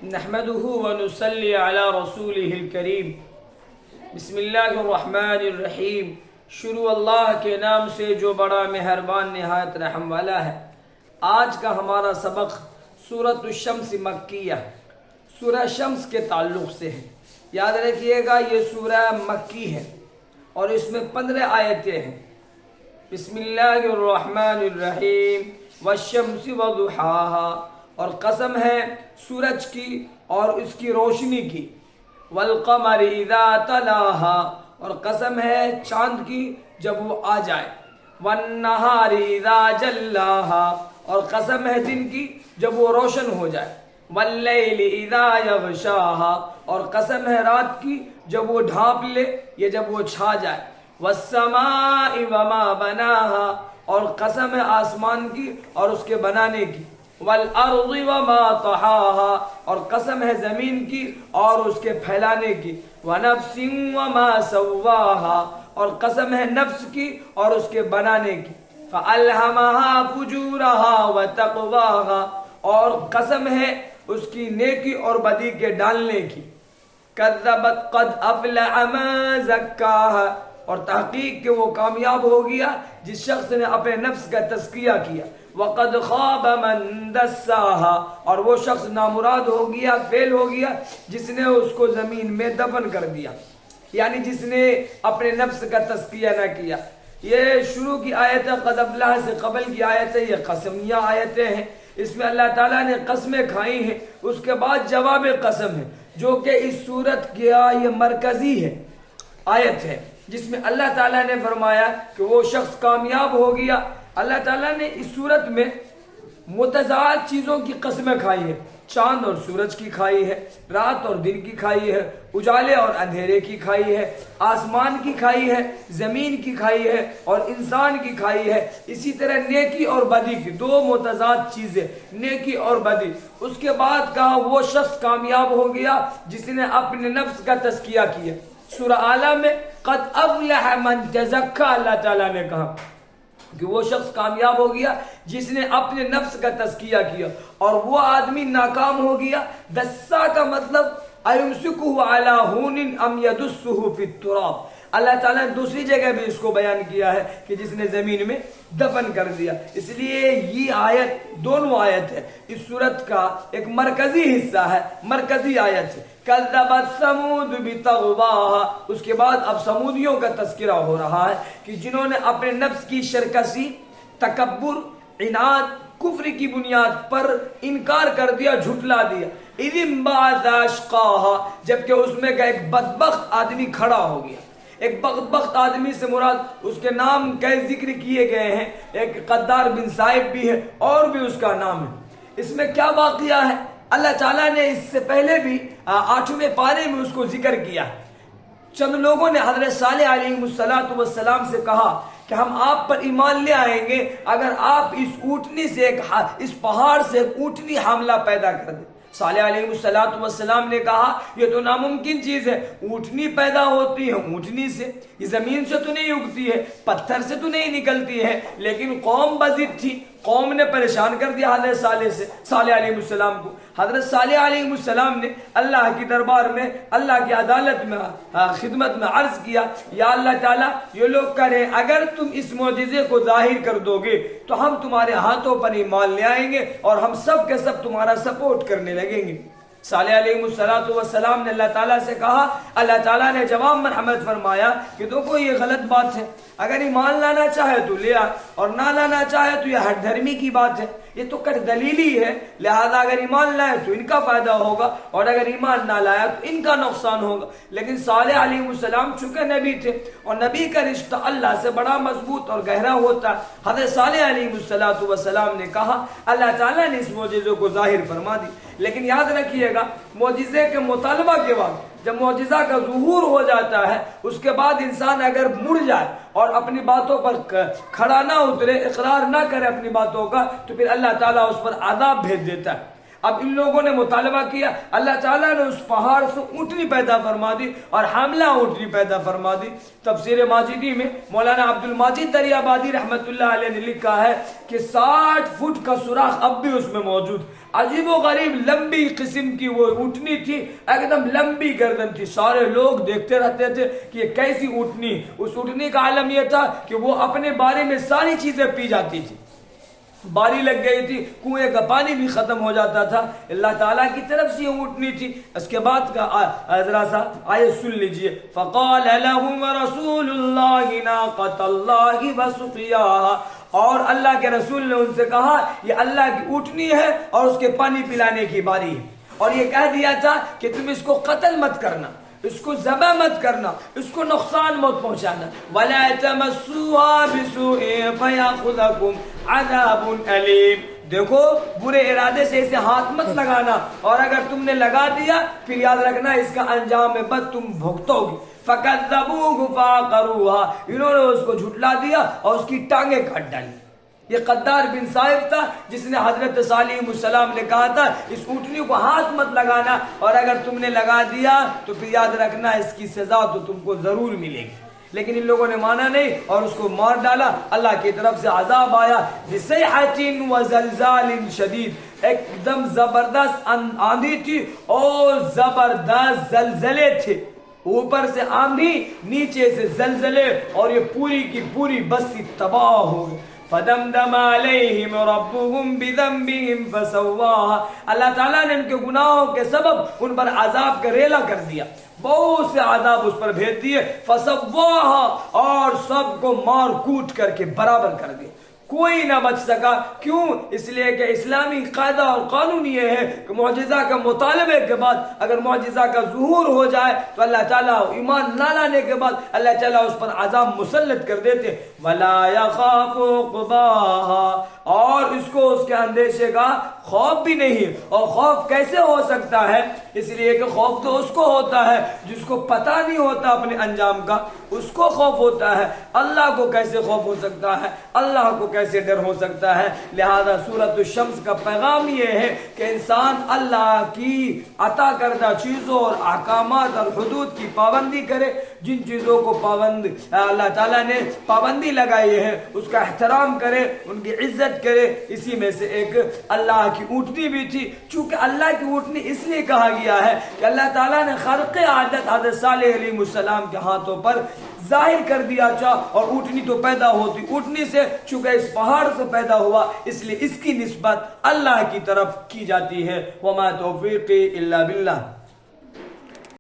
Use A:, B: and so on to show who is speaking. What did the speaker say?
A: نحمده ونصلي على رسوله الكريم بسم اللہ الرحمن الرحیم شروع اللہ کے نام سے جو بڑا مہربان نہایت رحم والا ہے۔ آج کا ہمارا سبق سورۃ الشمس مکیہ سورہ شمس کے تعلق سے ہے۔ یاد رکھیے گا یہ سورہ مکی ہے اور اس میں 15 آیتیں ہیں۔ بسم اللہ الرحمن الرحیم والشمس وضحاها، اور قسم ہے سورج کی اور اس کی روشنی کی، والقمر اذا تلاها، اور قسم ہے چاند کی جب وہ آ جائے، والنہار اذا جلاها، اور قسم ہے دن کی جب وہ روشن ہو جائے، واللیل اذا یغشاها، اور قسم ہے رات کی جب وہ ڈھانپ لے یا جب وہ چھا جائے، والسماء وما بناها، اور قسم ہے آسمان کی اور اس کے بنانے کی، والارض وما طحاها، اور قسم ہے زمین کی اور اس کے پھیلانے کی، ونفس وما سواها، اور قسم ہے نفس کی اور اس کے بنانے کی، فالہمها فجورها وتقواها، اور قسم ہے اس کی نیکی اور بدی کے ڈالنے کی، کذبت قد افلح من زکاها، اور تحقیق کہ وہ کامیاب ہو گیا جس شخص نے اپنے نفس کا تزکیہ کیا، وقد خاب من دساها، اور وہ شخص نامراد ہو گیا، فیل ہو گیا جس نے اس کو زمین میں دفن کر دیا، یعنی جس نے اپنے نفس کا تزکیہ نہ کیا۔ یہ شروع کی آیت قد افلح سے قبل کی آیتیں یہ قسمیہ آیتیں ہیں، اس میں اللہ تعالیٰ نے قسمیں کھائی ہیں، اس کے بعد جواب قسم ہے جو کہ اس سورت کا یہ مرکزی ہے آیت ہے، جس میں اللہ تعالیٰ نے فرمایا کہ وہ شخص کامیاب ہو گیا۔ اللہ تعالیٰ نے اس صورت میں متضاد چیزوں کی قسمیں کھائی ہیں، چاند اور سورج کی کھائی ہے، رات اور دن کی کھائی ہے، اجالے اور اندھیرے کی کھائی ہے، آسمان کی کھائی ہے، زمین کی کھائی ہے اور انسان کی کھائی ہے۔ اسی طرح نیکی اور بدی کی دو متضاد چیزیں، نیکی اور بدی۔ اس کے بعد کہا وہ شخص کامیاب ہو گیا جس نے اپنے نفس کا تزکیہ کیا۔ سورہ اعلیٰ میں قد افلح من تزکا، اللہ تعالیٰ نے کہا کہ وہ شخص کامیاب ہو گیا جس نے اپنے نفس کا تزکیہ کیا، اور وہ آدمی ناکام ہو گیا۔ دسا کا مطلب ایمسکہ علی ہون ام یدسہ فی التراب، اللہ تعالیٰ نے دوسری جگہ بھی اس کو بیان کیا ہے کہ جس نے زمین میں دفن کر دیا۔ اس لیے یہ آیت دونوں آیت ہے اس سورت کا ایک مرکزی حصہ ہے، مرکزی آیت ہے۔ کذبت ثمود بطغواها، اس کے بعد اب سمودیوں کا تذکرہ ہو رہا ہے کہ جنہوں نے اپنے نفس کی سرکشی، تکبر، عناد، کفر کی بنیاد پر انکار کر دیا، جھٹلا دیا۔ اذ انبعث اشقاها، جبکہ اس میں کا ایک بدبخت آدمی کھڑا ہو گیا۔ ایک بدبخت آدمی سے مراد اس کے نام کئی ذکر کیے گئے ہیں، ایک قدار بن صائب بھی ہے اور بھی اس کا نام ہے۔ اس میں کیا واقعہ ہے؟ اللہ تعالیٰ نے اس سے پہلے بھی 8ویں پارے میں اس کو ذکر کیا۔ چند لوگوں نے حضرت صالح علیہ السلام سے کہا کہ ہم آپ پر ایمان لے آئیں گے اگر آپ اس اونٹنی سے اس پہاڑ سے ایک اونٹنی حاملہ پیدا کر دیں۔ صالح علیہ السلام نے کہا یہ تو ناممکن چیز ہے، اونٹنی پیدا ہوتی ہے اونٹنی سے، یہ زمین سے تو نہیں اگتی ہے، پتھر سے تو نہیں نکلتی ہے۔ لیکن قوم بضد تھی، قوم نے پریشان کر دیا حضرت صالح علیہ السلام کو۔ حضرت صالح علیہ السلام نے اللہ کی دربار میں، اللہ کی عدالت میں، خدمت میں عرض کیا، یا اللہ تعالیٰ یہ لوگ کہہ رہے ہیں اگر تم اس معجزے کو ظاہر کر دو گے تو ہم تمہارے ہاتھوں پر ایمان لے آئیں گے اور ہم سب کے سب تمہارا سپورٹ کرنے لگیں گے۔ صالح علیہ السلام نے اللہ تعالیٰ سے کہا، اللہ تعالیٰ نے جواب مرحمت فرمایا کہ دیکھو یہ غلط بات ہے، اگر ایمان لانا چاہے تو لے آ اور نہ لانا چاہے تو یہ ہٹ دھرمی کی بات ہے، یہ تو کٹ دلیلی ہے، لہذا اگر ایمان لائے تو ان کا فائدہ ہوگا اور اگر ایمان نہ لایا تو ان کا نقصان ہوگا۔ لیکن صالح علیہ السلام چونکہ نبی تھے اور نبی کا رشتہ اللہ سے بڑا مضبوط اور گہرا ہوتا، حضرت صالح علیہ السلام نے کہا اللہ تعالیٰ نے اس معجزے کو ظاہر فرما دی۔ لیکن یاد رکھیے گا معجزے کے مطالبہ کے بعد جب معجزہ کا ظہور ہو جاتا ہے اس کے بعد انسان اگر مڑ جائے اور اپنی باتوں پر کھڑا نہ اترے، اقرار نہ کرے اپنی باتوں کا، تو پھر اللہ تعالیٰ اس پر عذاب بھیج دیتا ہے۔ اب ان لوگوں نے مطالبہ کیا، اللہ تعالیٰ نے اس پہاڑ سے اونٹنی پیدا فرما دی اور حاملہ اونٹنی پیدا فرما دی۔ تفسیر ماجدی میں مولانا عبد الماجد دریابادی رحمت اللہ علیہ نے لکھا ہے کہ 60 فٹ کا سوراخ اب بھی اس میں موجود۔ عجیب و غریب لمبی قسم کی وہ اونٹنی تھی، ایک دم لمبی گردن تھی. سارے لوگ دیکھتے رہتے تھے کہ یہ کیسی اونٹنی. اس اونٹنی کا عالم یہ تھا کہ وہ اپنے بارے میں ساری چیزیں پی جاتی تھی. باری لگ گئی تھی، کنویں کا پانی بھی ختم ہو جاتا تھا. اللہ تعالیٰ کی طرف سے یہ اونٹنی تھی. اس کے بعد کا ذرا سا آیت سن لیجئے. فقال لهم رسول اللہ ناقۃ اللہ وسقیاها، اور اللہ کے رسول نے ان سے کہا یہ اللہ کی اونٹنی ہے اور اس کے پانی پلانے کی باری ہے. اور یہ کہہ دیا تھا کہ تم اس کو قتل مت کرنا، اس کو ذبح مت کرنا، اس کو نقصان مت پہنچانا. وَلَا تَمَسُّوهَا بِسُوءٍ فَيَأْخُذَكُمْ عَذَابٌ أَلِيمٌ. دیکھو برے ارادے سے اسے ہاتھ مت لگانا، اور اگر تم نے لگا دیا پھر یاد رکھنا اس کا انجام بد تم بھگتو گے. فَكَذَّبُوهُ فَعَقَرُوهَا، انہوں نے اس کو جھٹلا دیا اور اس کی ٹانگیں کاٹ ڈالی. یہ قدار بن صائف تھا جس نے حضرت صالح علیہ السلام نے کہا تھا اس اونٹنی کو ہاتھ مت لگانا، اور اگر تم نے لگا دیا تو پھر یاد رکھنا اس کی سزا تو تم کو ضرور ملے گی. لیکن ان لوگوں نے مانا نہیں اور اس کو مار ڈالا. اللہ کی طرف سے عذاب آیا بِصَيْحَةٍ وَزَلْزَالٍ شَدِيدٍ، ایک دم زبردست آندھی تھی اور زبردست زلزلے تھے. اوپر سے آندھی، نیچے سے زلزلے، اور یہ پوری کی پوری بستی تباہ ہو گئی. فَدَمْدَمَ عَلَيْهِمْ رَبُّهُمْ بِذَنبِهِمْ فَسَوَّاهَا، اللہ تعالیٰ نے ان کے گناہوں کے سبب ان پر عذاب کا ریلا کر دیا. بہت سے عذاب اس پر بھیج دیے. فَسَوَّاهَا، اور سب کو مار کوٹ کر کے برابر کر دیا. کوئی نہ بچ سکا. کیوں؟ اس لیے کہ اسلامی قاعدہ اور قانون یہ ہے کہ معجزہ کا مطالبے کے بعد اگر معجزہ کا ظہور ہو جائے تو اللہ تعالیٰ ایمان نہ لانے کے بعد اللہ تعالیٰ اس پر عذاب مسلط کر دیتے. وَلَا يَخَافُ عُقْبَاهَا، اور اس کو اس کے اندیشے کا خوف بھی نہیں. اور خوف کیسے ہو سکتا ہے؟ اس لیے کہ خوف تو اس کو ہوتا ہے جس کو پتہ نہیں ہوتا اپنے انجام کا، اس کو خوف ہوتا ہے. اللہ کو کیسے خوف ہو سکتا ہے؟ اللہ کو کیسے ڈر ہو سکتا ہے؟ لہذا سورۃ الشمس کا پیغام یہ ہے کہ انسان اللہ کی عطا کردہ چیزوں اور احکامات اور حدود کی پابندی کرے. جن چیزوں کو اللہ تعالیٰ نے پابندی لگائی ہے اس کا احترام کرے، ان کی عزت کرے. اسی میں سے ایک اللہ کی اونٹنی بھی تھی. چونکہ اللہ کی اونٹنی اس لیے کہا گیا ہے کہ اللہ تعالیٰ نے خرق عادت حضرت صالح علیہ السلام کے ہاتھوں پر ظاہر کر دیا تھا، اور اونٹنی تو پیدا ہوتی اونٹنی سے، چونکہ اس پہاڑ سے پیدا ہوا اس لیے اس کی نسبت اللہ کی طرف کی جاتی ہے. وما توفیقی الا باللہ.